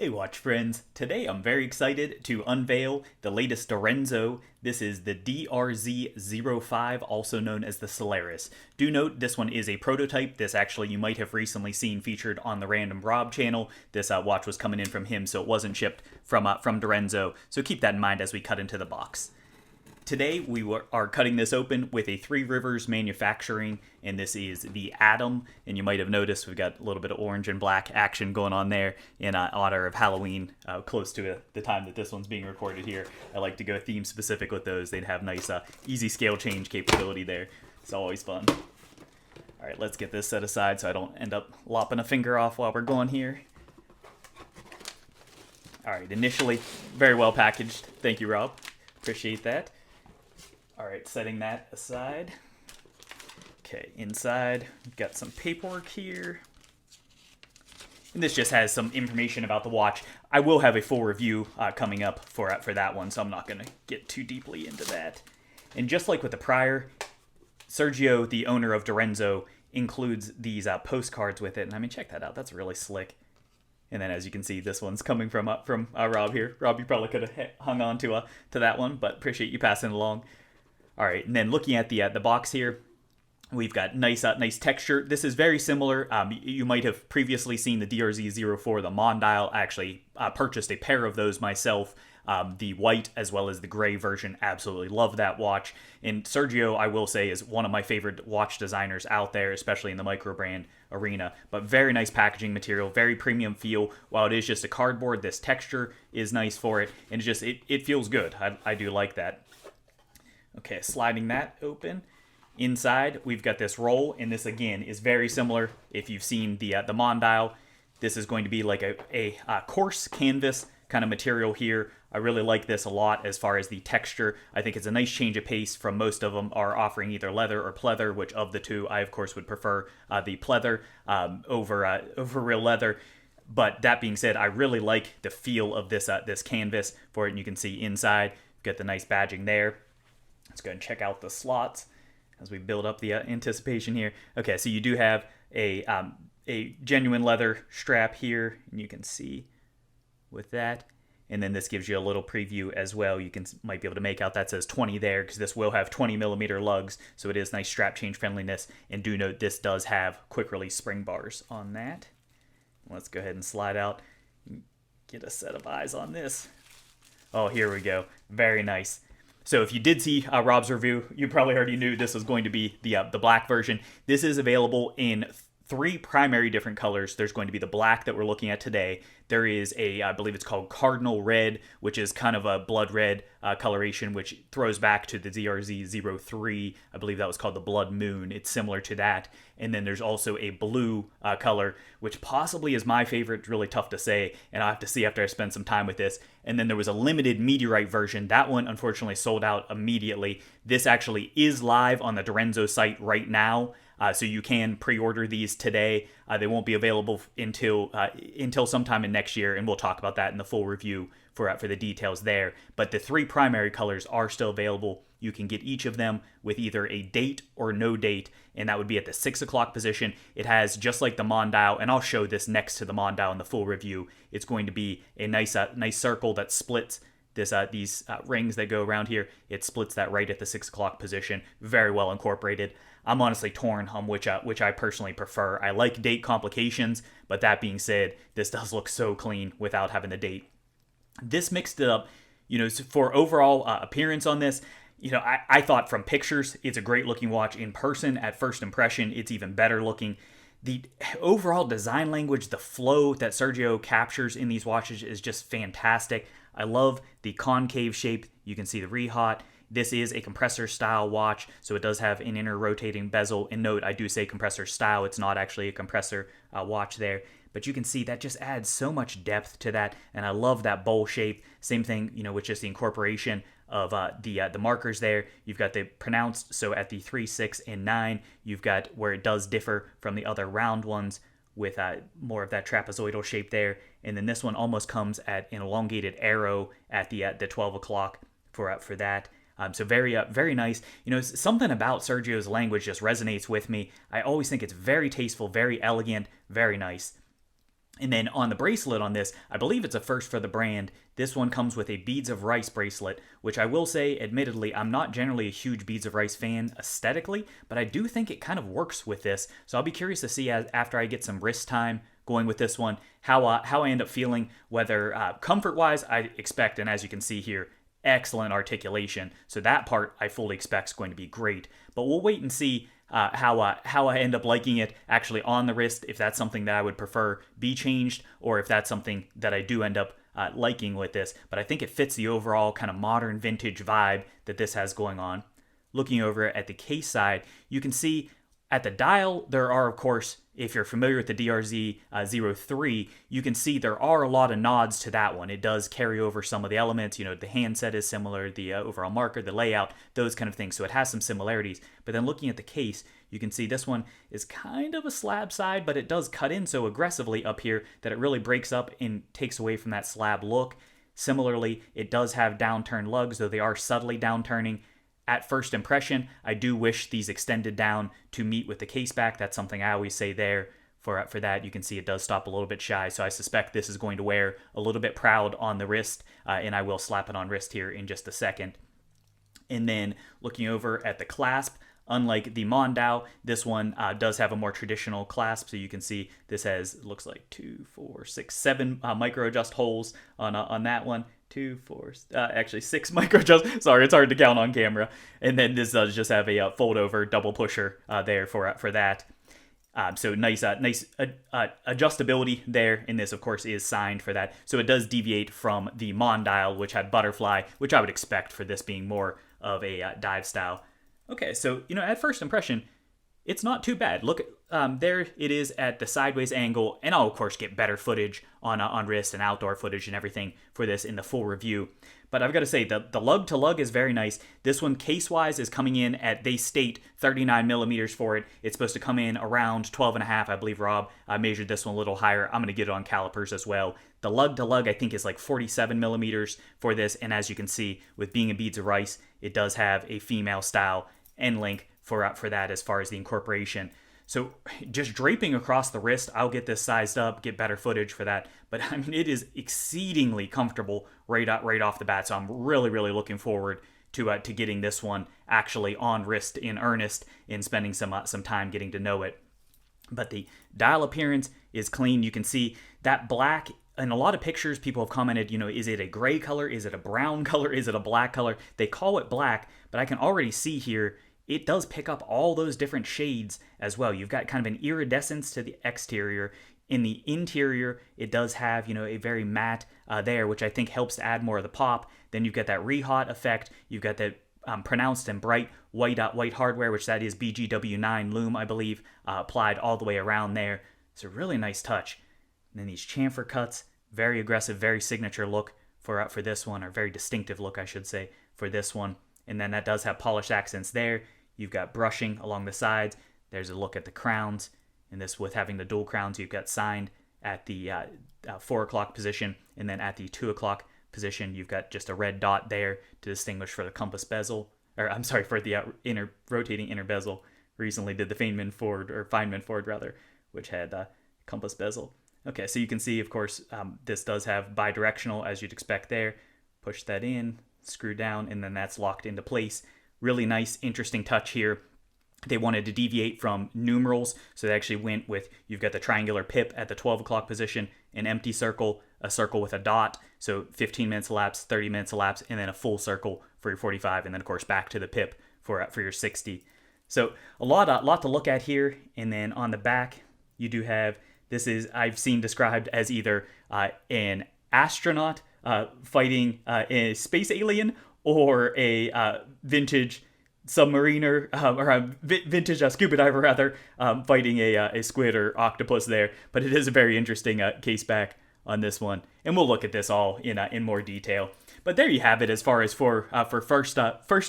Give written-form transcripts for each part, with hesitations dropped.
Hey watch friends, today I'm very excited to unveil the latest Direnzo. This is the DRZ05, also known as the Solaris. Do note this one is a prototype. This actually you might have recently seen featured on the Random Rob channel. This watch was coming in from him, so it wasn't shipped from Direnzo, so keep that in mind as we cut into the box. Today we are cutting this open with a Three Rivers manufacturing, and this is the Atom. And you might have noticed we've got a little bit of orange and black action going on there in honor of Halloween, close to the time that this one's being recorded here. I like to go theme specific with those. They'd have nice, easy scale change capability there. It's always fun. All right, let's get this set aside so I don't end up lopping a finger off while we're going here. All right, initially very well packaged. Thank you, Rob. Appreciate that. All right, setting that aside. Okay, inside, we've got some paperwork here. And this just has some information about the watch. I will have a full review coming up for that one, so I'm not going to get too deeply into that. And just like with the prior, Sergio, the owner of Direnzo, includes these postcards with it. And I mean, check that out. That's really slick. And then, as you can see, this one's coming from Rob here. Rob, you probably could have hung on to that one, but appreciate you passing it along. All right, and then looking at the box here, we've got nice texture. This is very similar. You might have previously seen the DRZ04, the Mondial. I actually purchased a pair of those myself, the white as well as the gray version. Absolutely love that watch. And Sergio, I will say, is one of my favorite watch designers out there, especially in the micro brand arena. But very nice packaging material, very premium feel. While it is just a cardboard, this texture is nice for it, and it feels good. I do like that. Okay, sliding that open. Inside, we've got this roll, and this again is very similar. If you've seen the Mondial, this is going to be like a coarse canvas kind of material here. I really like this a lot as far as the texture. I think it's a nice change of pace from most of them are offering either leather or pleather, which of the two I of course would prefer the pleather over real leather. But that being said, I really like the feel of this canvas for it, and you can see inside, you've got the nice badging there. Let's go ahead and check out the slots as we build up the anticipation here. Okay, so you do have a genuine leather strap here, and you can see with that. And then this gives you a little preview as well. You might be able to make out that says 20 there, because this will have 20 millimeter lugs, so it is nice strap change friendliness. And do note this does have quick release spring bars on that. Let's go ahead and slide out and get a set of eyes on this. Oh, here we go. Very nice. So if you did see Rob's review, you probably already knew this was going to be the black version. This is available in three primary different colors. There's going to be the black that we're looking at today. There is I believe it's called Cardinal Red, which is kind of a blood red coloration, which throws back to the DRZ03. I believe that was called the Blood Moon. It's similar to that. And then there's also a blue color, which possibly is my favorite. It's really tough to say, and I'll have to see after I spend some time with this. And then there was a limited meteorite version. That one unfortunately sold out immediately. This actually is live on the Direnzo site right now. So you can pre-order these today. They won't be available until sometime in next year, and we'll talk about that in the full review for the details there. But the three primary colors are still available. You can get each of them with either a date or no date, and that would be at the 6 o'clock position. It has, just like the Mondial, and I'll show this next to the Mondial in the full review, it's going to be a nice circle that splits these rings that go around here. It splits that right at the 6 o'clock position. Very well incorporated. I'm honestly torn on which I personally prefer. I like date complications, but that being said, this does look so clean without having the date. This mixed it up, for overall appearance on this. I thought from pictures, it's a great looking watch. In person, at first impression, it's even better looking. The overall design language, the flow that Sergio captures in these watches is just fantastic. I love the concave shape. You can see the rehaut. This is a compressor style watch, so it does have an inner rotating bezel. And note, I do say compressor style. It's not actually a compressor watch there. But you can see that just adds so much depth to that. And I love that bowl shape. Same thing, with just the incorporation of the markers there. You've got the pronounced, so at the 3, 6, and 9, you've got where it does differ from the other round ones with more of that trapezoidal shape there. And then this one almost comes at an elongated arrow at the 12 o'clock for that. So very nice. Something about Sergio's language just resonates with me. I always think it's very tasteful, very elegant, very nice. And then on the bracelet on this, I believe it's a first for the brand. This one comes with a Beads of Rice bracelet, which I will say, admittedly, I'm not generally a huge Beads of Rice fan aesthetically, but I do think it kind of works with this. So I'll be curious to see after I get some wrist time going with this one, how I end up feeling, whether comfort-wise, I expect, and as you can see here, excellent articulation. So that part I fully expect is going to be great. But we'll wait and see how I end up liking it actually on the wrist, if that's something that I would prefer be changed, or if that's something that I do end up liking with this. But I think it fits the overall kind of modern vintage vibe that this has going on. Looking over at the case side, you can see at the dial, there are, of course, if you're familiar with the DRZ03, you can see there are a lot of nods to that one. It does carry over some of the elements. You know, the handset is similar, the overall marker, the layout, those kind of things. So it has some similarities. But then looking at the case, you can see this one is kind of a slab side, but it does cut in so aggressively up here that it really breaks up and takes away from that slab look. Similarly, it does have downturned lugs, though they are subtly downturning. At first impression, I do wish these extended down to meet with the case back. That's something I always say there. For that, you can see it does stop a little bit shy, so I suspect this is going to wear a little bit proud on the wrist, and I will slap it on wrist here in just a second. And then looking over at the clasp, unlike the Mondial, this one does have a more traditional clasp, so you can see this has, looks like 2, 4, 6, 7 micro adjust holes on that one. 2, 4, actually 6 micro adjust. Sorry, it's hard to count on camera. And then this does just have a fold over double pusher there for that. So nice adjustability there. And this, of course, is signed for that. So it does deviate from the Mondial, which had butterfly, which I would expect for this being more of a dive style. Okay, so, you know, at first impression, it's not too bad. Look, there it is at the sideways angle, and I'll, of course, get better footage on wrist and outdoor footage and everything for this in the full review. But I've got to say, the lug-to-lug is very nice. This one, case-wise, is coming in at, they state, 39 millimeters for it. It's supposed to come in around 12 and a half, I believe, Rob. I measured this one a little higher. I'm going to get it on calipers as well. The lug-to-lug, I think, is like 47 millimeters for this, and as you can see, with being a Beads of Rice, it does have a female style end link for that as far as the incorporation. So just draping across the wrist, I'll get this sized up, get better footage for that. But I mean, it is exceedingly comfortable right off the bat. So I'm really, really looking forward to getting this one actually on wrist in earnest and spending some time getting to know it. But the dial appearance is clean. You can see that black. In a lot of pictures, people have commented, you know, is it a gray color? Is it a brown color? Is it a black color? They call it black, but I can already see here it does pick up all those different shades as well. You've got kind of an iridescence to the exterior. In the interior, it does have, you know, a very matte there, which I think helps to add more of the pop. Then you've got that re-hot effect. You've got that pronounced and bright white hardware, which that is BGW9 loom, I believe, applied all the way around there. It's a really nice touch. And then these chamfer cuts, very aggressive, very signature look for this one, or very distinctive look, I should say, for this one. And then that does have polished accents there. You've got brushing along the sides. There's a look at the crowns. And this, with having the dual crowns, you've got signed at the 4 o'clock position. And then at the 2 o'clock position, you've got just a red dot there to distinguish for the compass bezel. Or I'm sorry, for the rotating inner bezel. Recently did the Feynman Ford, which had compass bezel. Okay, so you can see, of course, this does have bidirectional, as you'd expect there. Push that in, screw down, and then that's locked into place. Really nice, interesting touch here. They wanted to deviate from numerals, so they actually went with, you've got the triangular pip at the 12 o'clock position, an empty circle, a circle with a dot, so 15 minutes elapsed, 30 minutes elapsed, and then a full circle for your 45, and then, of course, back to the pip for your 60. So a lot to look at here, and then on the back, you do have, this is, I've seen described as either an astronaut fighting a space alien, or a vintage submariner, or a vintage scuba diver, rather, fighting a squid or octopus there. But it is a very interesting case back on this one. And we'll look at this all in more detail. But there you have it as far as for first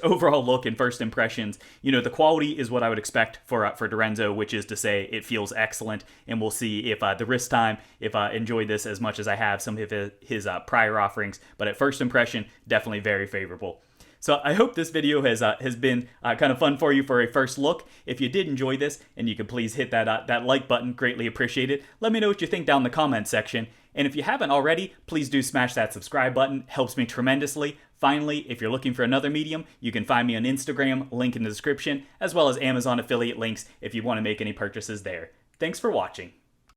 overall look and first impressions. You know, the quality is what I would expect for Direnzo, which is to say it feels excellent. And we'll see if the wrist time, if I enjoyed this as much as I have some of his prior offerings. But at first impression, definitely very favorable. So I hope this video has been kind of fun for you for a first look. If you did enjoy this, and you could please hit that like button, greatly appreciate it. Let me know what you think down in the comment section. And if you haven't already, please do smash that subscribe button. Helps me tremendously. Finally, if you're looking for another medium, you can find me on Instagram, link in the description, as well as Amazon affiliate links if you want to make any purchases there. Thanks for watching.